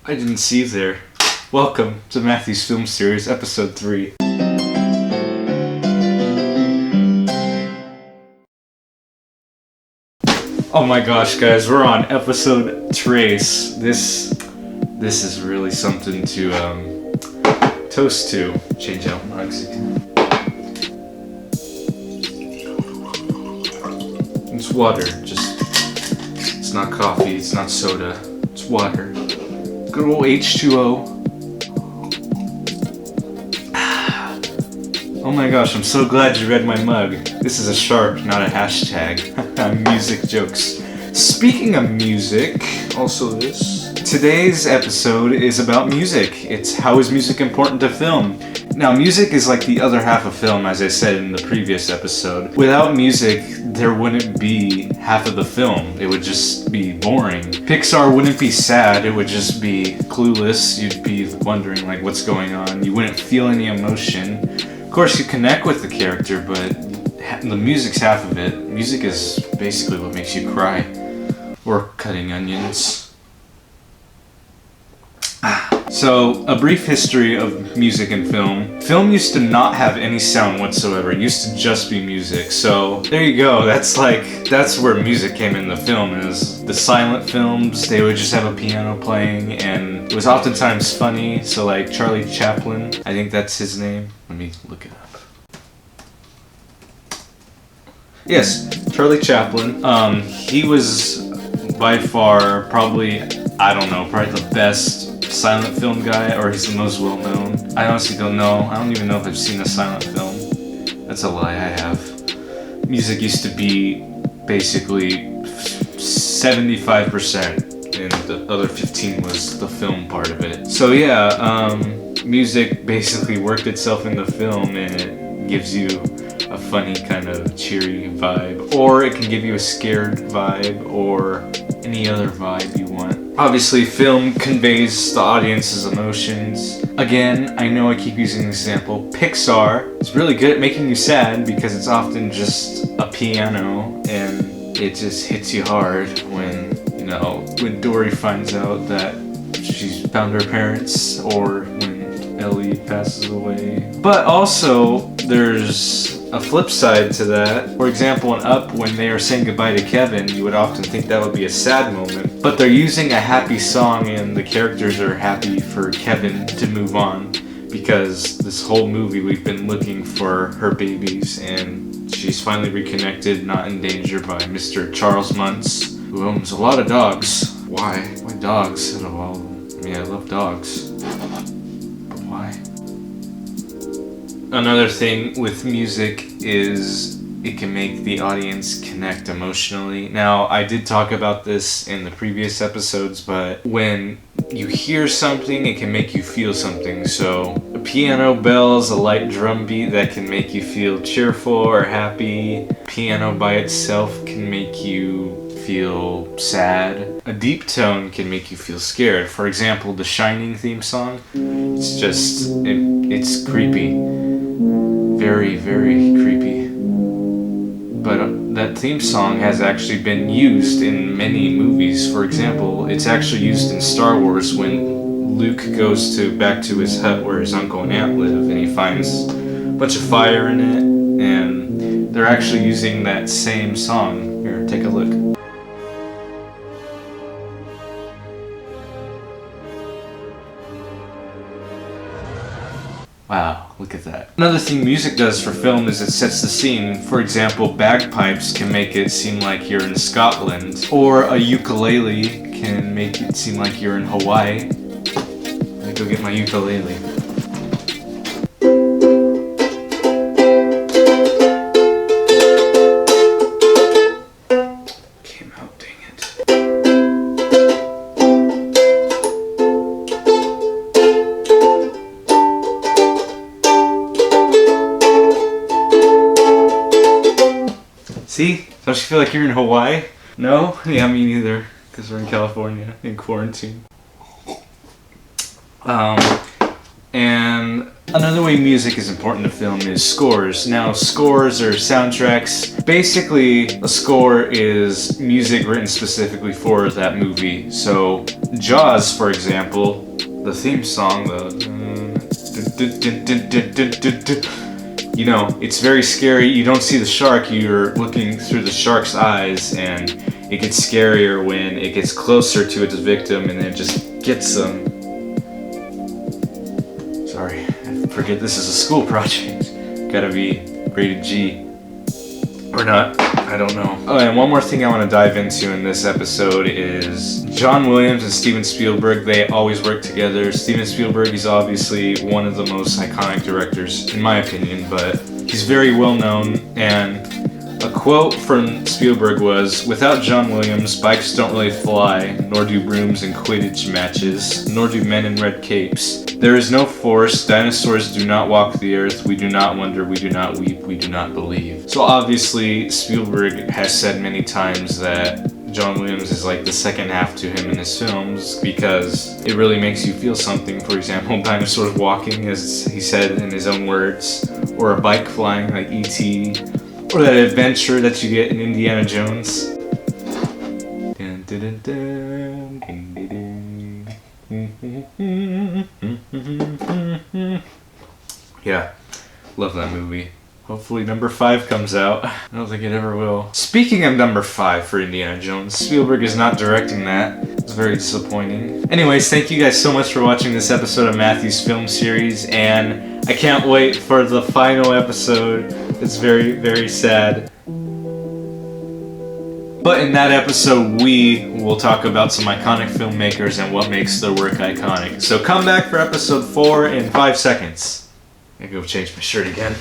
I didn't see you there. Welcome to Matthew's Film Series, Episode 3. Oh my gosh, guys, we're on Episode Trace. This is really something to toast to. Change out mugs. It's water, it's not coffee, it's not soda, it's water. Good old H2O. Oh my gosh, I'm so glad you read my mug. This is a sharp, not a hashtag. Music jokes. Speaking of music, also this. Today's episode is about music. It's how is music important to film? Now, music is like the other half of film, as I said in the previous episode. Without music, there wouldn't be half of the film. It would just be boring. Pixar wouldn't be sad, it would just be clueless. You'd be wondering like what's going on. You wouldn't feel any emotion. Of course, you connect with the character, but the music's half of it. Music is basically what makes you cry. Or cutting onions. So, a brief history of music and film. Film used to not have any sound whatsoever. It used to just be music. So, there you go. That's where music came in the film. Is the silent films, they would just have a piano playing, and it was oftentimes funny. So, like Charlie Chaplin, I think that's his name. Let me look it up. Yes, Charlie Chaplin. He was by far probably the best silent film guy, or he's the most well known. I honestly don't know. I don't even know if I've seen a silent film. That's a lie, I have. Music used to be basically 75%, and the other 15 was the film part of it. So yeah, music basically worked itself in the film, and it gives you a funny kind of cheery vibe, or it can give you a scared vibe, or any other vibe you want. Obviously, film conveys the audience's emotions. Again, I know I keep using the example. Pixar is really good at making you sad because it's often just a piano, and it just hits you hard when Dory finds out that she's found her parents, or when Ellie passes away. But also, there's a flip side to that. For example, in Up, when they are saying goodbye to Kevin, you would often think that would be a sad moment. But they're using a happy song, and the characters are happy for Kevin to move on, because this whole movie we've been looking for her babies, and she's finally reconnected, not in danger, by Mr. Charles Muntz, who owns a lot of dogs. Why? Why dogs? Well, I love dogs. But why? Another thing with music is it can make the audience connect emotionally. Now, I did talk about this in the previous episodes, but when you hear something, it can make you feel something. So, a piano bells, a light drum beat that can make you feel cheerful or happy. Piano by itself can make you feel sad. A deep tone can make you feel scared. For example, the Shining theme song, it's creepy. Very, very creepy. But that theme song has actually been used in many movies. For example, it's actually used in Star Wars when Luke goes back to his hut where his uncle and aunt live, and he finds a bunch of fire in it, and they're actually using that same song. Here, take a look. Wow, look at that. Another thing music does for film is it sets the scene. For example, bagpipes can make it seem like you're in Scotland, or a ukulele can make it seem like you're in Hawaii. Let me go get my ukulele. Came out, dang it. See? Don't you feel like you're in Hawaii? No? Yeah, me neither. Because we're in California, in quarantine. And another way music is important to film is scores. Now, scores or soundtracks, basically a score is music written specifically for that movie. So Jaws, for example, the theme song, you know, it's very scary. You don't see the shark, you're looking through the shark's eyes, and it gets scarier when it gets closer to its victim and it just gets them. Sorry, I forget this is a school project. Gotta be rated G. Or not, I don't know. Oh, and one more thing I want to dive into in this episode is John Williams and Steven Spielberg. They always work together. Steven Spielberg is obviously one of the most iconic directors, in my opinion, but he's very well known. And a quote from Spielberg was, "Without John Williams, bikes don't really fly, nor do brooms in Quidditch matches, nor do men in red capes. There is no force, dinosaurs do not walk the earth, we do not wonder, we do not weep, we do not believe." So obviously, Spielberg has said many times that John Williams is like the second half to him in his films because it really makes you feel something. For example, dinosaurs walking, as he said in his own words, or a bike flying like E.T., or that adventure that you get in Indiana Jones. Yeah, love that movie. Hopefully number 5 comes out. I don't think it ever will. Speaking of number 5 for Indiana Jones, Spielberg is not directing that. It's very disappointing. Anyways, thank you guys so much for watching this episode of Matthew's Film Series, and I can't wait for the final episode. It's very, very sad. But in that episode, we will talk about some iconic filmmakers and what makes their work iconic. So come back for episode 4 in 5 seconds. I'm gonna go change my shirt again.